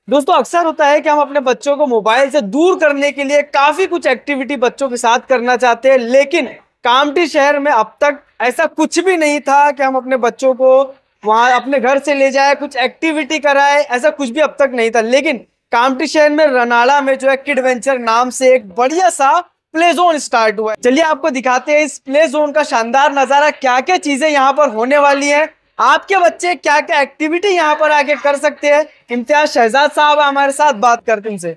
दोस्तों अक्सर होता है कि हम अपने बच्चों को मोबाइल से दूर करने के लिए काफी कुछ एक्टिविटी बच्चों के साथ करना चाहते हैं, लेकिन कामठी शहर में अब तक ऐसा कुछ भी नहीं था कि हम अपने बच्चों को वहां अपने घर से ले जाए, कुछ एक्टिविटी कराए। ऐसा कुछ भी अब तक नहीं था, लेकिन कामठी शहर में रनाड़ा में जो है किड वेंचर नाम से एक बढ़िया सा प्ले जोन स्टार्ट हुआ है। चलिए आपको दिखाते हैं इस प्ले जोन का शानदार नजारा, क्या क्या चीजें यहाँ पर होने वाली हैं, आपके बच्चे क्या क्या एक्टिविटी यहाँ पर आके कर सकते हैं। इम्तियाज शहजाद साहब हमारे साथ बात करते हैं उनसे।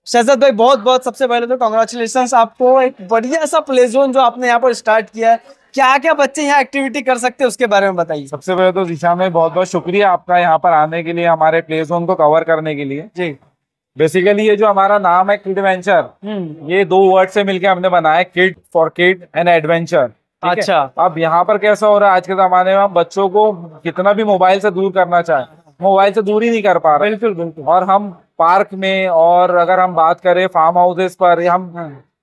शहजाद भाई बहुत बहुत सबसे पहले तो कांग्रेचुलेशंस आपको, एक बढ़िया सा प्ले जोन जो आपने यहाँ पर स्टार्ट किया है। क्या क्या बच्चे यहाँ एक्टिविटी कर सकते हैं उसके बारे में बताइए। सबसे पहले तो दिशा में बहुत बहुत शुक्रिया आपका यहाँ पर आने के लिए, हमारे प्ले जोन को कवर करने के लिए। जी बेसिकली ये जो हमारा नाम है किड वेंचर, ये दो वर्ड से मिलकर हमने बनाया, kid for kid and adventure. अच्छा। अब यहाँ पर कैसा हो रहा है, आज के जमाने में हम बच्चों को कितना भी मोबाइल से दूर करना चाहे, मोबाइल से दूर ही नहीं कर पा रहे। बिल्कुल बिल्कुल। और हम पार्क में, और अगर हम बात करें फार्म हाउसेस पर, या हम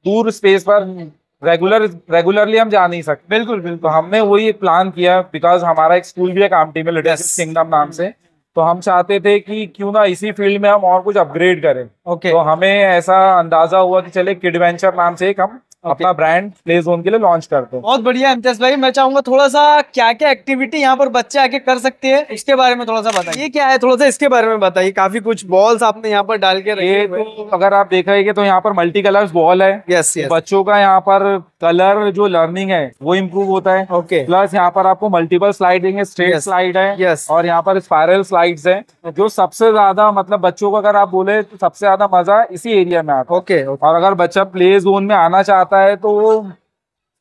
दूर स्पेस पर रेगुलरली हम जा नहीं सकते। बिल्कुल बिल्कुल। तो हमने वही एक प्लान किया, बिकॉज हमारा एक स्कूल भी है कामठी में, लिटिल किंगडम नाम से। तो हम चाहते थे कि क्यों ना इसी फील्ड में हम और कुछ अपग्रेड करें। ओके। तो हमें ऐसा अंदाजा हुआ कि चले किड वेंचर नाम से एक हम अपना ब्रांड प्ले जोन के लिए लॉन्च करते हैं। बहुत बढ़िया इम्तियाज भाई, मैं चाहूंगा थोड़ा सा क्या क्या एक्टिविटी यहाँ पर बच्चे आके कर सकते हैं इसके बारे में थोड़ा सा बताइए। ये क्या है, थोड़ा सा इसके बारे में बताइए। काफी कुछ बॉल्स आपने यहाँ पर डाल के रखे हुए हैं। तो अगर आप देखेंगे तो यहाँ पर मल्टी कलर्स बॉल है। Yes yes. बच्चों का यहाँ पर कलर जो लर्निंग है वो इम्प्रूव होता है। ओके। प्लस यहाँ पर आपको मल्टीपल स्लाइडिंग है, स्ट्रेट स्लाइड है। यस। और यहाँ पर स्पाइरल स्लाइड्स है, जो सबसे ज्यादा मतलब बच्चों को अगर आप बोले तो सबसे ज्यादा मजा इसी एरिया में आता है। ओके। और अगर बच्चा प्ले जोन में आना चाहता है तो वो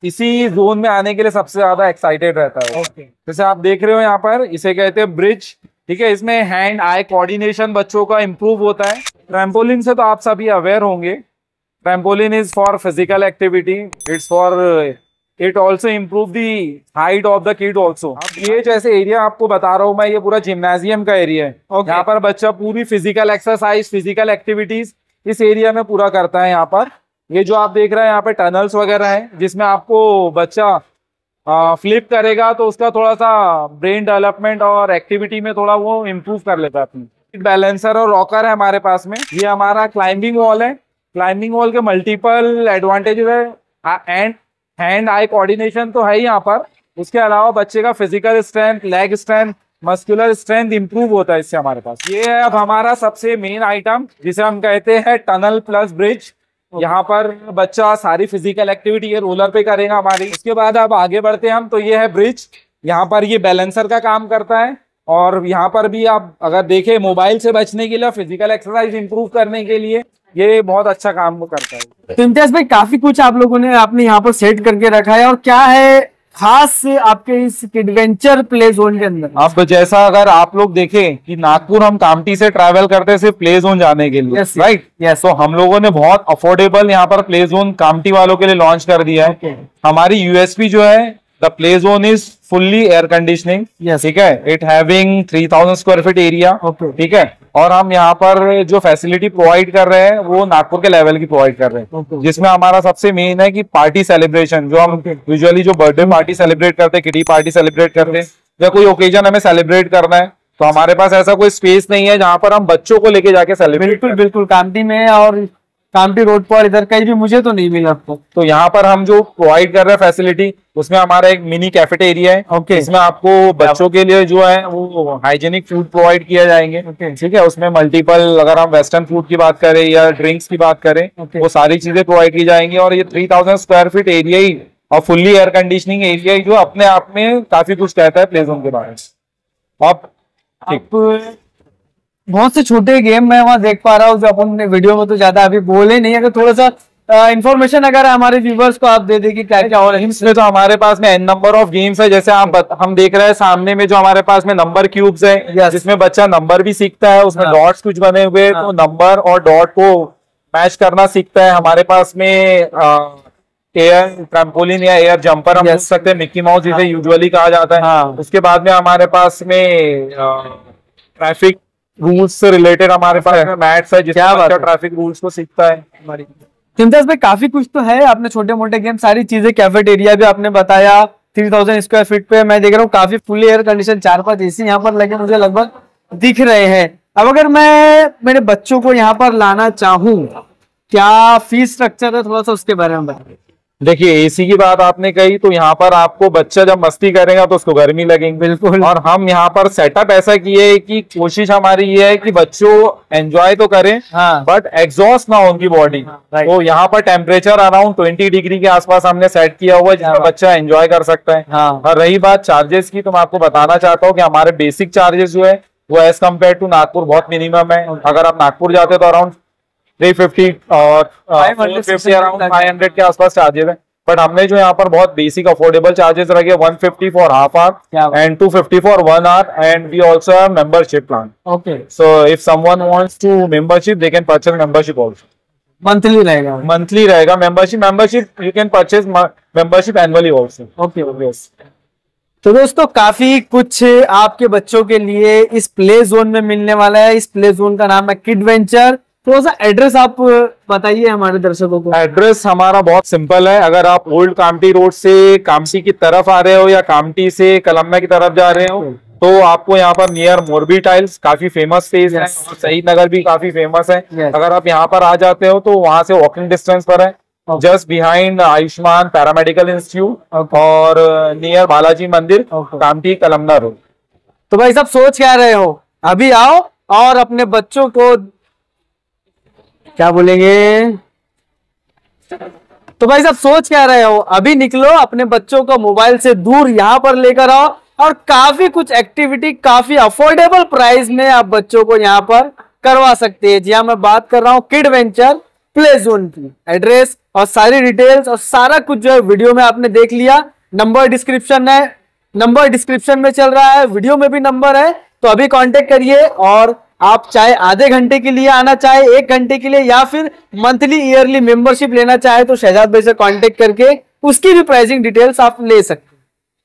इसी जोन में आने के लिए सबसे ज्यादा एक्साइटेड रहता है। जैसे आप देख रहे हो यहाँ पर, इसे कहते हैं ब्रिज। ठीक है, इसमें हैंड आई कोऑर्डिनेशन बच्चों का इम्प्रूव होता है। ट्रैम्पोलिन से तो आप सभी अवेयर होंगे, trampoline is for physical activity, it's for it also improve the height of the kid also. ये जैसे एरिया आपको बता रहा हूँ मैं, ये पूरा जिम्नाजियम का एरिया है। यहाँ पर बच्चा पूरी फिजिकल एक्सरसाइज, फिजिकल एक्टिविटीज इस एरिया में पूरा करता है। यहाँ पर ये जो आप देख रहे हैं यहाँ पे टनल्स वगैरह हैं, जिसमें आपको बच्चा फ्लिप करेगा तो उसका थोड़ा सा ब्रेन डेवलपमेंट और एक्टिविटी में थोड़ा वो इम्प्रूव कर लेता है अपनी। बैलेंसर और रॉकर है हमारे पास में। ये हमारा क्लाइंबिंग वॉल है। क्लाइंबिंग वॉल के मल्टीपल एडवांटेजेस है, एंड हैंड आई कोऑर्डिनेशन तो है ही यहाँ पर। उसके अलावा बच्चे का physical strength, leg strength, muscular strength improve होता है इससे हमारे पास। ये है अब हमारा सबसे मेन आइटम, जिसे हम कहते हैं टनल प्लस ब्रिज। यहाँ पर बच्चा सारी फिजिकल एक्टिविटी ये रोलर पे करेगा हमारी। उसके बाद अब आगे बढ़ते हैं हम, तो ये है ब्रिज। यहाँ पर ये बैलेंसर का काम करता है। और यहाँ पर भी आप अगर देखें, मोबाइल से बचने के लिए, फिजिकल एक्सरसाइज इंप्रूव करने के लिए ये बहुत अच्छा काम करता है। तो इम्तियाज भाई काफी कुछ आप लोगों ने आपने यहाँ पर सेट करके रखा है, और क्या है खास आपके इस एडवेंचर प्ले जोन के अंदर? अब जैसा अगर आप लोग देखें कि नागपुर हम कामठी से ट्रैवल करते हैं सिर्फ प्ले जोन जाने के लिए, राइट? यस। तो हम लोगों ने बहुत अफोर्डेबल यहाँ पर प्ले जोन कामठी वालों के लिए लॉन्च कर दिया है। हमारी यूएसपी जो है, the play zone is fully air conditioning. ठीक है, it having 3000 square feet area. ठीक है, और हम यहाँ पर जो फैसिलिटी प्रोवाइड कर रहे हैं वो नागपुर के लेवल की प्रोवाइड कर रहे हैं। जिसमें हमारा सबसे मेन है कि पार्टी सेलिब्रेशन, जो हम यूजुअली जो बर्थडे पार्टी सेलिब्रेट करते हैं, किटी पार्टी सेलिब्रेट करते हैं, या कोई ओकेजन हमें सेलिब्रेट करना है, तो हमारे पास ऐसा कोई स्पेस नहीं है जहाँ पर हम बच्चों को लेके जाके सेलिब्रेट। बिल्कुल बिल्कुल, कामठी में और कामठी रोड पर इधर कहीं भी मुझे तो नहीं मिला। तो यहाँ पर हम जो प्रोवाइड कर रहे हैं फैसिलिटी, उसमें हमारा एक मिनी कैफेटेरिया है। इसमें आपको बच्चों के लिए जो है वो हाइजेनिक फूड प्रोवाइड किया जाएंगे। ठीक है, उसमें मल्टीपल, अगर हम वेस्टर्न फूड की बात करें या ड्रिंक्स की बात करें, वो सारी चीजें प्रोवाइड की जाएंगी। और ये 3000 स्क्वायर फीट एरिया ही और फुल्ली एयर कंडीशनिंग एरिया ही, जो अपने आप में काफी कुछ कहता है प्ले जोन के बारे में। अब बहुत से छोटे गेम मैं वहां देख पा रहा हूँ जो अपन ने वीडियो में तो ज्यादा अभी बोले नहीं है, अगर थोड़ा सा इन्फॉर्मेशन अगर हमारे व्यूवर्स को आप दे दें कि क्या क्या हो रहा है। इसमें तो हमारे पास में एन नंबर ऑफ गेम्स है। जैसे हम देख रहे हैं सामने में जो हमारे पास में नंबर क्यूब्स है, जिसमें बच्चा नंबर भी सीखता है। उसमें डॉट्स कुछ बने हुए, तो नंबर और डॉट को मैच करना सीखता है। हमारे पास में एयर ट्रैम्पोलिन या एयर जंपर हम पूछ सकते हैं, मिक्की माउस जिसे यूजुअली कहा जाता है। उसके बाद में हमारे पास में ट्रैफिक रूल्स से रिलेटेड हमारे पास मैथ्स है, जिससे बच्चा ट्रैफिक रूल्स को सीखता है। इम्तियाज भाई काफी कुछ तो है, आपने छोटे मोटे गेम सारी चीजें, कैफेटेरिया भी आपने बताया 3000 स्क्वायर फीट पे। मैं देख रहा हूँ काफी फुली एयर कंडीशन, 4-5 एसी यहाँ पर लगे मुझे लगभग दिख रहे हैं। अब अगर मैं मेरे बच्चों को यहाँ पर लाना चाहूँ, क्या फीस स्ट्रक्चर है, थोड़ा सा उसके बारे में बताइए। देखिए एसी की बात आपने कही, तो यहाँ पर आपको बच्चा जब मस्ती करेगा तो उसको गर्मी लगेगी। बिल्कुल। और हम यहाँ पर सेटअप ऐसा किए है कि कोशिश हमारी ये है कि बच्चों एंजॉय तो करें, हाँ। बट एग्जॉस्ट ना हो उनकी बॉडी। तो यहाँ पर टेम्परेचर अराउंड 20 डिग्री के आसपास हमने सेट किया हुआ है, जिसमें बच्चा एंजॉय कर सकता है। हाँ। और रही बात चार्जेस की, तो मैं आपको बताना चाहता हूँ कि हमारे बेसिक चार्जेस जो है वो एज कम्पेयर टू नागपुर बहुत मिनिमम है। अगर आप नागपुर जाते हो तो अराउंड 350 और 450 अराउंड 500 के आसपास चार्जेस है। बट हमने जो यहाँ पर बहुत बेसिक अफोर्डेबल चार्जेस रखे, 150 for half hour and 250 for 1 hour, and we also have membership plan. Okay, so if someone wants to membership they can purchase membership also. Monthly रहेगा? मंथली रहेगा membership you can purchase membership annually also. Okay. तो दोस्तों काफी कुछ आपके बच्चों के लिए इस प्ले जोन में मिलने वाला है। इस प्ले जोन का नाम है किड वेंचर। थोड़ा सा एड्रेस आप बताइए हमारे दर्शकों को। एड्रेस हमारा बहुत सिंपल है। अगर आप ओल्ड कामटी रोड से कामटी की तरफ आ रहे हो या कामटी से कलम्बा की तरफ जा रहे हो, तो आपको यहाँ पर नियर मोरबी टाइल्स काफी फेमस स्पेस है, और शहीद नगर भी काफी फेमस है। अगर आप यहाँ पर आ जाते हो तो वहां से वॉकिंग डिस्टेंस पर है, just behind Ayushman paramedical institute और नियर बालाजी मंदिर, कामटी कलम्बा रोड। तो भाई साहब सोच क्या रहे हो, अभी आओ और अपने बच्चों को क्या बोलेंगे, तो भाई साहब सोच क्या रहे हो, अभी निकलो, अपने बच्चों को मोबाइल से दूर यहाँ पर लेकर आओ और काफी कुछ एक्टिविटी काफी अफोर्डेबल प्राइस में आप बच्चों को यहाँ पर करवा सकते हैं। जी हाँ, मैं बात कर रहा हूँ किड वेंचर प्ले जोन की। एड्रेस और सारी डिटेल्स और सारा कुछ जो है वीडियो में आपने देख लिया। नंबर डिस्क्रिप्शन है, नंबर डिस्क्रिप्शन में चल रहा है, वीडियो में भी नंबर है, तो अभी कांटेक्ट करिए। और आप चाहे आधे घंटे के लिए आना चाहे, 1 घंटे के लिए, या फिर मंथली ईयरली मेंबरशिप लेना चाहे तो शहजाद भाई से कांटेक्ट करके उसकी भी प्राइसिंग डिटेल्स आप ले सकते हैं।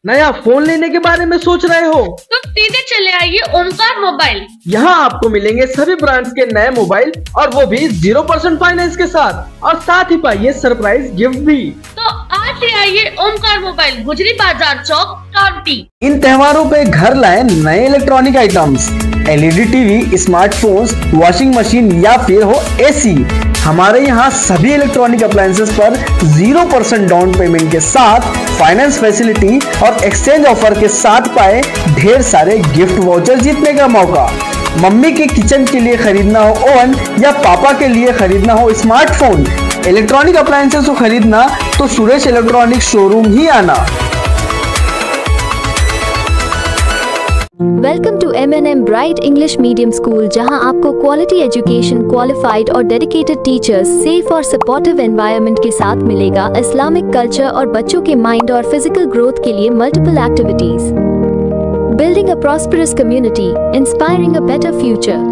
नया फोन लेने के बारे में सोच रहे हो तो सीधे चले आइए ओमकार मोबाइल। यहाँ आपको मिलेंगे सभी ब्रांड्स के नए मोबाइल, और वो भी 0% फाइनेंस के साथ, और साथ ही पाइए सरप्राइज गिफ्ट भी। तो आज ही आइए ओमकार मोबाइल, गुजरी बाजार चौक, कामटी। इन त्योहारों पे घर लाए नए electronic items, LED TV, smartphones, washing machine या फिर हो एसी। हमारे यहाँ सभी इलेक्ट्रॉनिक अप्लायंसेस पर 0% डाउन पेमेंट के साथ फाइनेंस फैसिलिटी और एक्सचेंज ऑफर के साथ पाए ढेर सारे गिफ्ट वाउचर जीतने का मौका। मम्मी के किचन के लिए खरीदना हो ओवन, या पापा के लिए खरीदना हो स्मार्टफोन, इलेक्ट्रॉनिक अप्लायंसेस को खरीदना तो सुरेश इलेक्ट्रॉनिक शोरूम ही आना। Welcome to M&M bright English medium school, जहां आपको क्वालिटी एजुकेशन, क्वालिफाइड और डेडिकेटेड टीचर्स, सेफ और सपोर्टिव एनवायरनमेंट के साथ मिलेगा इस्लामिक कल्चर और बच्चों के माइंड और फिजिकल ग्रोथ के लिए multiple activities. Building a prosperous community, inspiring a better future.